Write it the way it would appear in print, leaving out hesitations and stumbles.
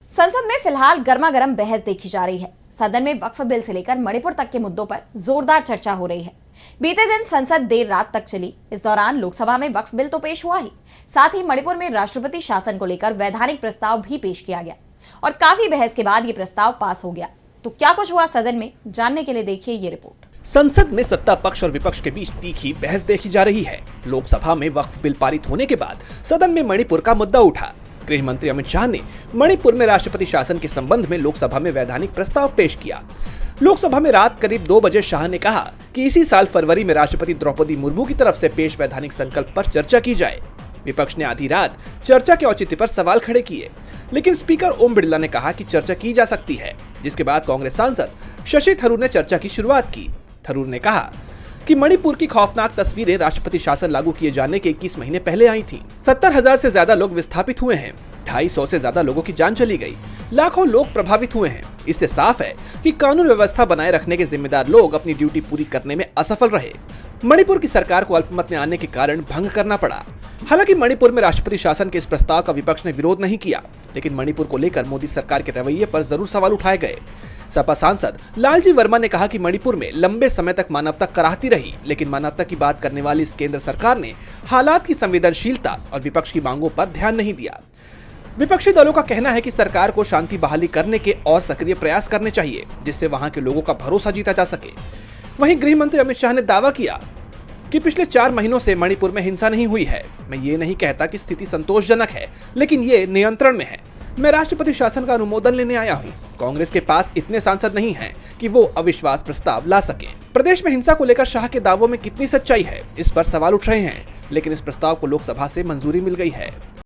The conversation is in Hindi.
संसद में फिलहाल गर्मागर्म बहस देखी जा रही है। सदन में वक्फ बिल से लेकर मणिपुर तक के मुद्दों पर जोरदार चर्चा हो रही है। बीते दिन संसद देर रात तक चली। इस दौरान लोकसभा में वक्फ बिल तो पेश हुआ ही, साथ ही मणिपुर में राष्ट्रपति शासन को लेकर वैधानिक प्रस्ताव भी पेश किया गया और काफी बहस के बाद ये प्रस्ताव पास हो गया। तो क्या कुछ हुआ सदन में, जानने के लिए देखिए ये रिपोर्ट। संसद में सत्ता पक्ष और विपक्ष के बीच तीखी बहस देखी जा रही है। लोकसभा में वक्फ बिल पारित होने के बाद सदन में मणिपुर का मुद्दा उठा। गृह मंत्री अमित शाह ने मणिपुर में राष्ट्रपति शासन के संबंध में लोकसभा में वैधानिक प्रस्ताव पेश किया। लोकसभा में रात करीब 2 बजे शाह ने कहा कि इसी साल फरवरी में राष्ट्रपति द्रौपदी मुर्मू की तरफ से पेश वैधानिक संकल्प पर चर्चा की जाए। विपक्ष ने आधी रात चर्चा के औचित्य पर सवाल खड़े किए, लेकिन स्पीकर ओम बिरला ने कहा कि चर्चा की जा सकती है, जिसके बाद कांग्रेस सांसद शशि थरूर ने चर्चा की शुरुआत की। थरूर ने कहा कि मणिपुर की खौफनाक तस्वीरें राष्ट्रपति शासन लागू किए जाने के 21 महीने पहले आई थी। 70,000 से ज्यादा लोग विस्थापित हुए हैं, 250 से ज्यादा लोगों की जान चली गई, लाखों लोग प्रभावित हुए हैं। इससे साफ है कि कानून व्यवस्था बनाए रखने के जिम्मेदार लोग अपनी ड्यूटी पूरी करने में असफल रहे। मणिपुर की सरकार को अल्पमत में आने के कारण भंग करना पड़ा। हालांकि मणिपुर में राष्ट्रपति शासन के इस प्रस्ताव का विपक्ष ने विरोध नहीं किया, लेकिन मणिपुर को लेकर मोदी सरकार के रवैये पर जरूर सवाल उठाए गए। सपा सांसद लालजी वर्मा ने कहा कि मणिपुर में लंबे समय तक मानवता कराहती रही, लेकिन मानवता की बात करने वाली इस केंद्र सरकार ने हालात की संवेदनशीलता और विपक्ष की मांगों पर ध्यान नहीं दिया। विपक्षी दलों का कहना है कि सरकार को शांति बहाली करने के और सक्रिय प्रयास करने चाहिए, जिससे वहां के लोगों का भरोसा जीता जा सके। वहीं गृह मंत्री अमित शाह ने दावा किया कि पिछले 4 महीनों से मणिपुर में हिंसा नहीं हुई है। मैं ये नहीं कहता कि स्थिति संतोषजनक है, लेकिन ये नियंत्रण में है। मैं राष्ट्रपति शासन का अनुमोदन लेने आया हूँ। कांग्रेस के पास इतने सांसद नहीं हैं कि वो अविश्वास प्रस्ताव ला सके। प्रदेश में हिंसा को लेकर शाह के दावों में कितनी सच्चाई है, इस पर सवाल उठ रहे हैं, लेकिन इस प्रस्ताव को लोकसभा से मंजूरी मिल गई है।